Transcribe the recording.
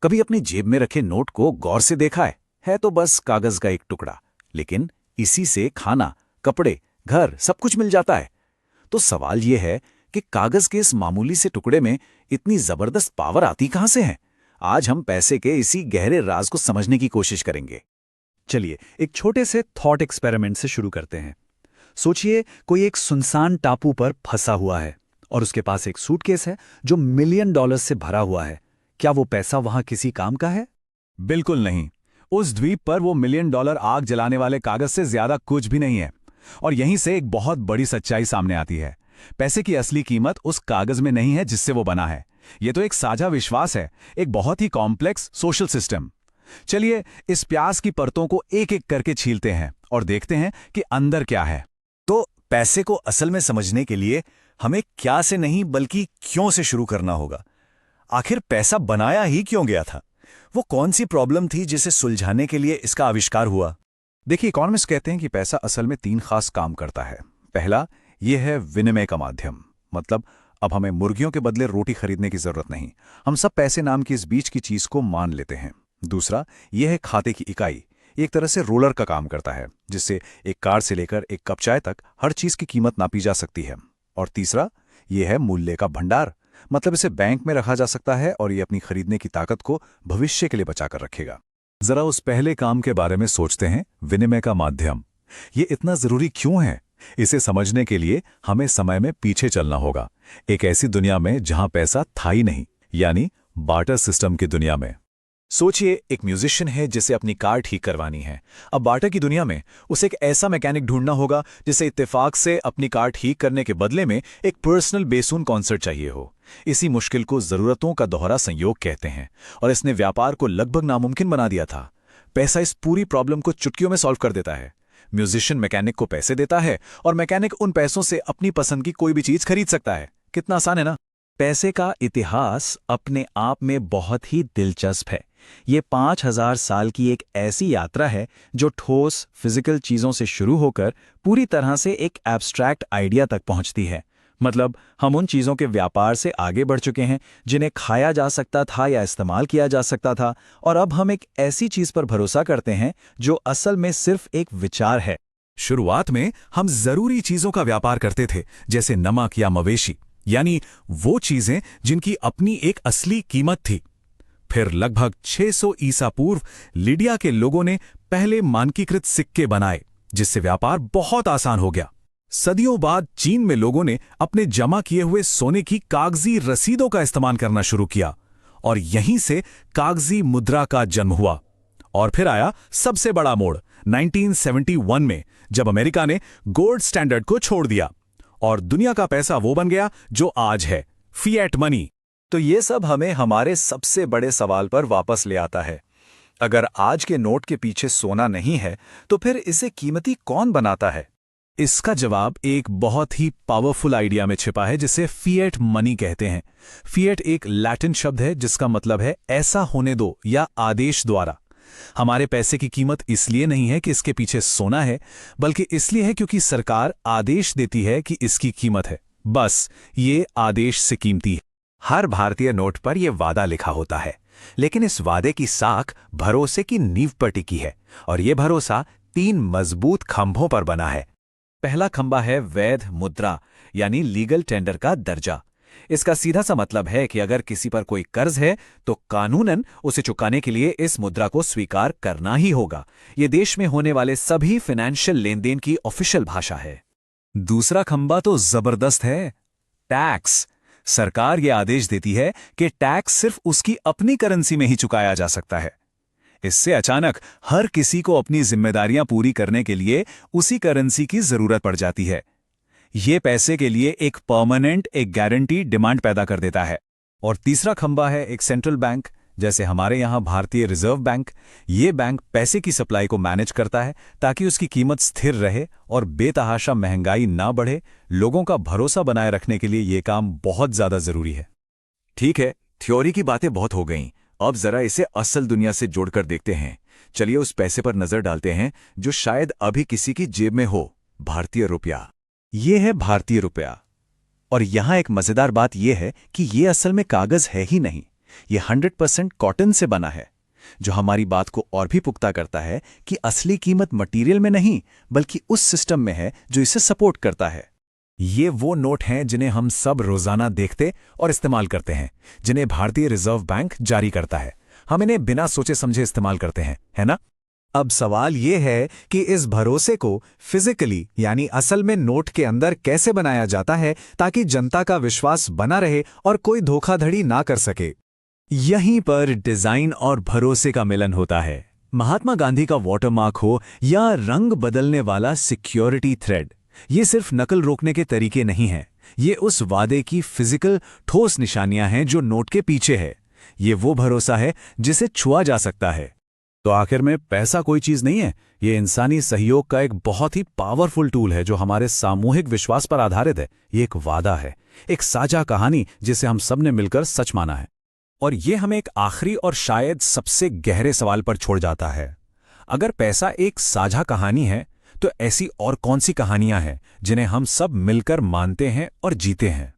कभी अपनी जेब में रखे नोट को गौर से देखा है तो बस कागज का एक टुकड़ा, लेकिन इसी से खाना, कपड़े, घर सब कुछ मिल जाता है। तो सवाल ये है कि कागज के इस मामूली से टुकड़े में इतनी जबरदस्त पावर आती कहां से है। आज हम पैसे के इसी गहरे राज को समझने की कोशिश करेंगे। चलिए एक छोटे से थॉट एक्सपेरिमेंट से शुरू करते हैं। सोचिए कोई एक सुनसान टापू पर फंसा हुआ है और उसके पास एक सूटकेस है जो मिलियन डॉलर्स से भरा हुआ है। क्या वो पैसा वहां किसी काम का है? बिल्कुल नहीं। उस द्वीप पर वो मिलियन डॉलर आग जलाने वाले कागज से ज्यादा कुछ भी नहीं है। और यहीं से एक बहुत बड़ी सच्चाई सामने आती है। पैसे की असली कीमत उस कागज में नहीं है जिससे वो बना है। ये तो एक साझा विश्वास है, एक बहुत ही कॉम्प्लेक्स सोशल सिस्टम। चलिए इस प्याज की परतों को एक एक करके छीलते हैं और देखते हैं कि अंदर क्या है। तो पैसे को असल में समझने के लिए हमें क्या से नहीं बल्कि क्यों से शुरू करना होगा। आखिर पैसा बनाया ही क्यों गया था? वो कौन सी प्रॉब्लम थी जिसे सुलझाने के लिए इसका आविष्कार हुआ? देखिए, इकोनॉमिस्ट कहते हैं कि पैसा असल में 3 खास काम करता है। पहला, यह है विनिमय का माध्यम। मतलब अब हमें मुर्गियों के बदले रोटी खरीदने की जरूरत नहीं, हम सब पैसे नाम की इस बीच की चीज को मान लेते हैं। दूसरा, यह है खाते की इकाई। एक तरह से रोलर का काम करता है, जिससे एक कार से लेकर एक कप चाय तक हर चीज की कीमत नापी जा सकती है। और तीसरा, यह है मूल्य का भंडार। मतलब इसे बैंक में रखा जा सकता है और ये अपनी खरीदने की ताकत को भविष्य के लिए बचाकर रखेगा। जरा उस पहले काम के बारे में सोचते हैं, विनिमय का माध्यम। ये इतना जरूरी क्यों है? इसे समझने के लिए हमें समय में पीछे चलना होगा, एक ऐसी दुनिया में जहां पैसा था ही नहीं, यानी बार्टर सिस्टम की दुनिया में। सोचिए एक म्यूजिशियन है जिसे अपनी कार ठीक करवानी है। अब बार्टर की दुनिया में उसे एक ऐसा मैकेनिक ढूंढना होगा जिसे इत्तेफाक से अपनी कार ठीक करने के बदले में एक पर्सनल बेसुन कॉन्सर्ट चाहिए हो। इसी मुश्किल को जरूरतों का दोहरा संयोग कहते हैं और इसने व्यापार को लगभग नामुमकिन बना दिया था। पैसा इस पूरी प्रॉब्लम को चुटकियों में सॉल्व कर देता है। म्यूजिशियन मैकेनिक को पैसे देता है और मैकेनिक उन पैसों से अपनी पसंद की कोई भी चीज खरीद सकता है। कितना आसान है ना? पैसे का इतिहास अपने आप में बहुत ही दिलचस्प है। ये 5000 साल की एक ऐसी यात्रा है जो ठोस फिजिकल चीजों से शुरू होकर पूरी तरह से एक एब्स्ट्रैक्ट आइडिया तक पहुंचती है। मतलब हम उन चीजों के व्यापार से आगे बढ़ चुके हैं जिन्हें खाया जा सकता था या इस्तेमाल किया जा सकता था, और अब हम एक ऐसी चीज पर भरोसा करते हैं जो असल में सिर्फ एक विचार है। शुरुआत में हम जरूरी चीजों का व्यापार करते थे, जैसे नमक या मवेशी, यानी वो चीजें जिनकी अपनी एक असली कीमत थी। फिर लगभग 600 ईसा पूर्व लिडिया के लोगों ने पहले मानकीकृत सिक्के बनाए, जिससे व्यापार बहुत आसान हो गया। सदियों बाद चीन में लोगों ने अपने जमा किए हुए सोने की कागजी रसीदों का इस्तेमाल करना शुरू किया और यहीं से कागजी मुद्रा का जन्म हुआ। और फिर आया सबसे बड़ा मोड़ 1971 में, जब अमेरिका ने गोल्ड स्टैंडर्ड को छोड़ दिया और दुनिया का पैसा वो बन गया जो आज है, फिएट मनी। तो ये सब हमें हमारे सबसे बड़े सवाल पर वापस ले आता है। अगर आज के नोट के पीछे सोना नहीं है तो फिर इसे कीमती कौन बनाता है? इसका जवाब एक बहुत ही पावरफुल आइडिया में छिपा है, जिसे फिएट मनी कहते हैं। फिएट एक लैटिन शब्द है जिसका मतलब है ऐसा होने दो या आदेश द्वारा। हमारे पैसे की कीमत इसलिए नहीं है कि इसके पीछे सोना है, बल्कि इसलिए है क्योंकि सरकार आदेश देती है कि इसकी कीमत है। बस ये आदेश से कीमती है। हर भारतीय नोट पर यह वादा लिखा होता है, लेकिन इस वादे की साख भरोसे की नींव पर टिकी है और यह भरोसा 3 मजबूत खंभों पर बना है। पहला खंभा है वैध मुद्रा, यानी लीगल टेंडर का दर्जा। इसका सीधा सा मतलब है कि अगर किसी पर कोई कर्ज है तो कानूनन उसे चुकाने के लिए इस मुद्रा को स्वीकार करना ही होगा। यह देश में होने वाले सभी फाइनेंशियल लेनदेन की ऑफिशियल भाषा है। दूसरा खंभा तो जबरदस्त है, टैक्स। सरकार यह आदेश देती है कि टैक्स सिर्फ उसकी अपनी करेंसी में ही चुकाया जा सकता है। इससे अचानक हर किसी को अपनी जिम्मेदारियां पूरी करने के लिए उसी करेंसी की जरूरत पड़ जाती है। यह पैसे के लिए एक परमानेंट, एक गारंटी डिमांड पैदा कर देता है। और तीसरा खंभा है एक सेंट्रल बैंक, जैसे हमारे यहां भारतीय रिजर्व बैंक। ये बैंक पैसे की सप्लाई को मैनेज करता है ताकि उसकी कीमत स्थिर रहे और बेतहाशा महंगाई ना बढ़े। लोगों का भरोसा बनाए रखने के लिए यह काम बहुत ज्यादा जरूरी है। ठीक है, थ्योरी की बातें बहुत हो गईं। अब जरा इसे असल दुनिया से जोड़कर देखते हैं। चलिए उस पैसे पर नजर डालते हैं जो शायद अभी किसी की जेब में हो, भारतीय रुपया। ये है भारतीय रुपया। और यहां एक मजेदार बात यह है कि ये असल में कागज है ही नहीं, ये 100% कॉटन से बना है, जो हमारी बात को और भी पुख्ता करता है कि असली कीमत मटेरियल में नहीं बल्कि उस सिस्टम में है जो इसे सपोर्ट करता है। ये वो नोट हैं जिन्हें हम सब रोजाना देखते और इस्तेमाल करते हैं, जिन्हें भारतीय रिजर्व बैंक जारी करता है। हम इन्हें बिना सोचे समझे इस्तेमाल करते हैं, है ना? अब सवाल ये है कि इस भरोसे को फिजिकली यानी असल में नोट के अंदर कैसे बनाया जाता है ताकि जनता का विश्वास बना रहे और कोई धोखाधड़ी ना कर सके। यहीं पर डिजाइन और भरोसे का मिलन होता है। महात्मा गांधी का वाटरमार्क हो या रंग बदलने वाला सिक्योरिटी थ्रेड, ये सिर्फ नकल रोकने के तरीके नहीं हैं। ये उस वादे की फिजिकल ठोस निशानियां हैं जो नोट के पीछे है। ये वो भरोसा है जिसे छुआ जा सकता है। तो आखिर में पैसा कोई चीज नहीं है, ये इंसानी सहयोग का एक बहुत ही पावरफुल टूल है जो हमारे सामूहिक विश्वास पर आधारित है। ये एक वादा है, एक साझा कहानी जिसे हम सब ने मिलकर सच माना है। और ये हमें एक आखिरी और शायद सबसे गहरे सवाल पर छोड़ जाता है। अगर पैसा एक साझा कहानी है, तो ऐसी और कौन सी कहानियां हैं जिन्हें हम सब मिलकर मानते हैं और जीते हैं?